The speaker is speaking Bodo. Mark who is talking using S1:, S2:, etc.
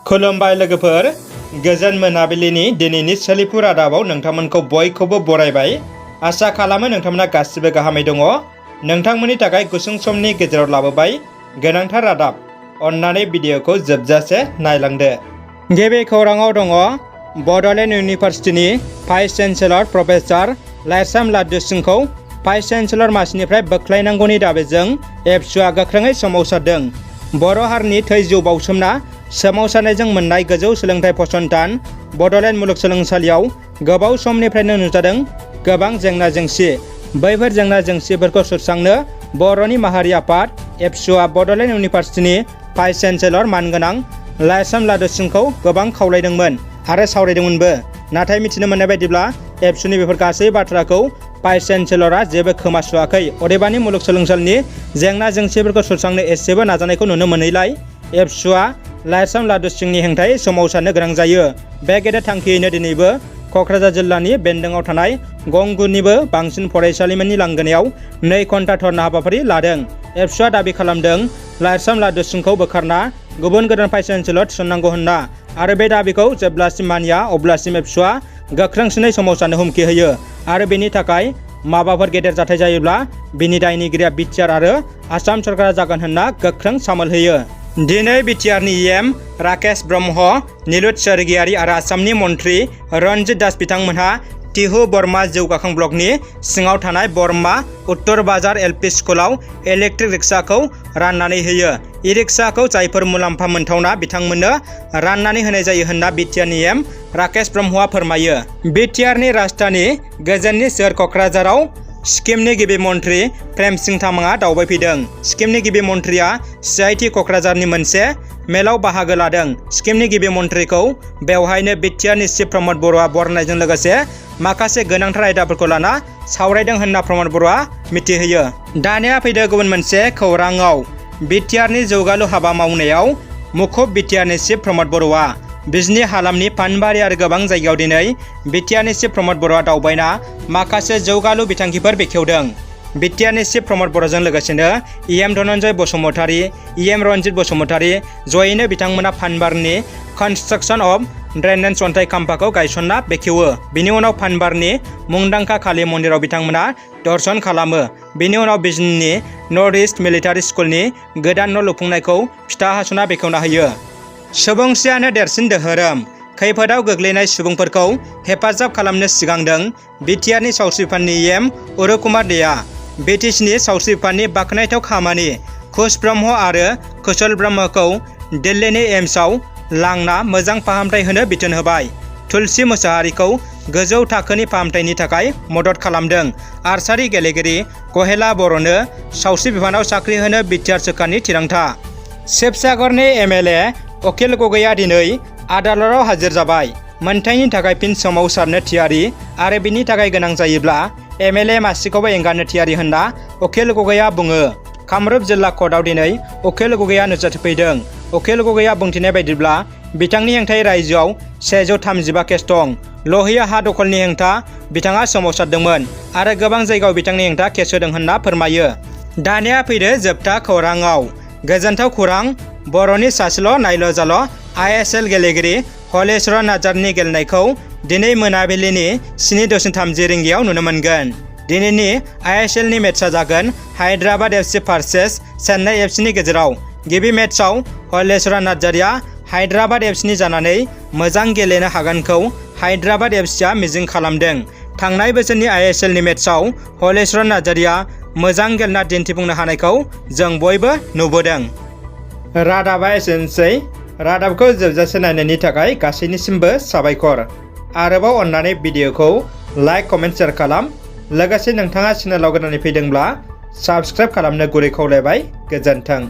S1: खुलुमबाय लोगोफोर, गोजोन मोनाबिलिनि दिनैनि सोलिफु रादाबाव नोंथांमोनखौ बयखौबो बरायबाय। आसा खालामो नोंथांमोना गासिबो गाहामै दङ। नोंथांमोननि थाखाय गुसुं समनि गेजेराव लाबोबाय गोनांथार रादाब। अन्नानै भिडिअखौ जोबजासे नायलांदो। गिबि खौराङाव दङ बड'लेण्ड इउनिभार्सिटिनि vice chancellor professor Laisram Ladu सिंहखौ भाइस चेन्सेलर मासिनिफ्राय बोख्लायनांगौनि दाबिजों एबसुआ गोख्रोङै सोमावसारदों। बर' हारिनि थै जिउ बाउसोमना सोमावसारनायजों मोननाय गोजौ सोलोंथाइ फसंथान बड'लेण्ड मुलुगसोलोंसालियाव गोबाव समनिफ्रायनो नुजादों गोबां जेंना जेंसि। बैफोर जेंना जेंसिफोरखौ सुस्रांनो बर'नि माहारि आफाद एबसुआ बड'लेण्ड इउनिभार्सिटिनि भाइस चेन्सेलर मानगोनां लाइसाम लाद्दु सिंहखौ गोबां खावलायदोंमोन आरो सावरायदोंमोनबो। नाथाय मिथिनो मोननाय बायदिब्ला एबसुनि बेफोर गासै बाथ्राखौ भाइस चेन्सेलरआ जेबो खोमासुवाखै। अदेबानि मुलुगसोलोंसालिनि जेंना जेंसिफोरखौ सुस्रांनो एसेबो नाजानायखौ नुनो मोनैलाय एबसुआ लाइसाम लाद्दु सिंहनि हेंथायै सोमावसारनो गोनां जायो। बे गेदेर थांखियैनो दिनैबो क'क्राझार जिल्लानि बेन्दोंआव थानाय गंगुनिबो बांसिन फरायसालिमानि लांगोनायाव 2 घन्टा धरना हाबाफारि लादों। एबसुआ दाबि खालामदों लाइसाम लाद्दु सिंहखौ बोखारना गुबुन गोदान भाइस चेन्सेलर थिसननांगौ होनना आरो बे दाबिखौ जेब्लासिम मानिया अब्लासिम एबसुआ गोख्रोंसिनै सोमावसारनो हुमखि होयो आरो बेनि थाखाय माबाफोर गेदेर जाथाय जायोब्ला बिनि दायनिगिरिया बिटिआर आरो आसाम सरकारा जागोन होनना गोख्रों सामोल होयो। दिनै बिटिआरनि इएम राकेश ब्रह्म, निलुत स्वर्गियारी आरो आसामनि मन्त्रि रन्जित दास बिथांमोनहा टिहु बरमा जौगाखां ब्लकनि सिङाव थानाय बरमा उत्तर बाजार एलपि स्कुलाव इलेक्ट्रिक रिक्साखौ राननानै होयो। इ-रिक्साखौ जायफोर मुलाम्फा मोनथावना बिथांमोननो राननानै होनाय जायो होनना बिटिआरनि इएम राकेश ब्रह्मआ फोरमायो। बिटिआरनि राजधानि गोजोननि सोहोर क'क्राझाराव सिक्किमनि गिबि मन्त्रि प्रेम सिंह तामाङा दावबायफैदों। सिक्किमनि गिबि मन्त्रिया CIT क'क्राझारनि मोनसे मेलाव बाहागो लादों। सिक्किमनि गिबि मन्त्रिखौ बेवहायनो बिटिआरनि चिफ प्रमद बर'आ बरनायजों लोगोसे माखासे गोनांथार आयदाफोरखौ लाना सावरायदों होनना प्रमद बर'आ मिथिहोयो। दानिया फैदो गुबुन मोनसे खौराङाव। बिटिआरनि जौगालु हाबा मावनायाव मुखुब बिटिआरनि चिफ प्रमद बर'आ। बिजनी हालामनि पानबारि आरो गोबां जायगायाव दिनै बिटिआरनि चिफ प्रमद बर'आ दावबायना माखासे जौगालु बिथांखिफोर बेखेवदों। बिटिआरनि चिफ प्रमद बर'जों लोगोसेनो इएम धनन्जय बसुमतारी, इएम रन्जित बसुमतारी जयैनो बिथांमोना पानबारिनि कनस्ट्राक्शन अफ ड्रेनेज अन्थाइ खाम्फाखौ गायसनना बेखेवो। बिनि उनाव पानबारिनि मुंदांखा काली मन्दिराव बिथांमोना दर्शन खालामो। बिनि उनाव बिजनीनि नर्थ इस्ट मिलिटारि स्कुलनि गोदान न' लुफुंनायखौ फिथा हास'ना बेखेवना होयो। सुबुंस्रियानो देरसिन दोहोरोम, खैफोदाव गोग्लैनाय सुबुंफोरखौ हेफाजाब खालामनो सिगांदों बिटिआरनि सावस्रि बिफाननि इएम उरुकुमार देआ। बिटिसिनि सावस्रि बिफाननि बाख्नायथाव खामानि। कुश ब्रह्म आरो कुशल ब्रह्मखौ दिल्लीनि एम्सआव लांना मोजां फाहामथाय होनो बिथोन होबाय। तुलसी मुसाहारिखौ गोजौ थाखोनि फाहामथायनि थाखाय मदद खालामदों। आर्चारि गेलेगिरि कहेला बर'नो सावस्रि बिफानाव साख्रि होनो बिटिआर सोरखारनि थिरांथा। शिबसागरनि एमएलए अखिल गगैआ दिनै आदालताव हाजिर जाबाय। मोनथायनि थाखाय फिन सोमावसारनो थियारि आरो बिनि थाखाय गोनां जायोब्ला एमएलए मासिखौबो एंगारनो थियारि होनना अखिल गगैआ बुङो। कामरुप जिल्ला कर्टआव दिनै अखिल गगैआ नुजाथिफैदों। अखिल गगैआ बुंथिनाय बायदिब्ला बिथांनि हेंथायै रायजोआव 135 केस दं। लहिया हा दखलनि हेंथा बिथाङा सोमावसारदोंमोन आरो गोबां जायगायाव बिथांनि हेंथा केस होदों होनना फोरमायो। दानिया फैदो जोबथा खौराङाव। गोजोनथाव खौरां, बर'नि सासेल' नायल' जाल' ISL गेलेगिरि हलिचरन नार्जारिनि गेलेनायखौ दिनै मोनाबिलिनि 7:30 रिंगायाव नुनो मोनगोन। दिनैनि ISLनि मेचआ जागोन हायद्राबाद FC भार्सेस चेन्नाइ FCनि गेजेराव। गिबि मेचआव हलिचरन नार्जारिया हायद्राबाद FCनि जानानै मोजां गेलेनो हागोनखौ हायद्राबाद FCआ मिजिं खालामदों। थांनाय बोसोरनि ISLनि मेचआव हलिचरन नार्जारिया मोजां गेलेना दिन्थिफुंनो हानायखौ जों बयबो नुबोदों। रादाबा एसेनोसै। रादाबखौ जोबजासे नायनायनि थाखाय गासैनिसिमबो साबायखर। आरोबाव अन्नानै भिडिअखौ लाइक, कमेन्ट, शेयार खालाम। लोगोसे नोंथाङा चेनेलाव गोदानै फैदोंब्ला साबस्क्राइब खालामनो गुरै खावलायबाय। गोजोन्थों।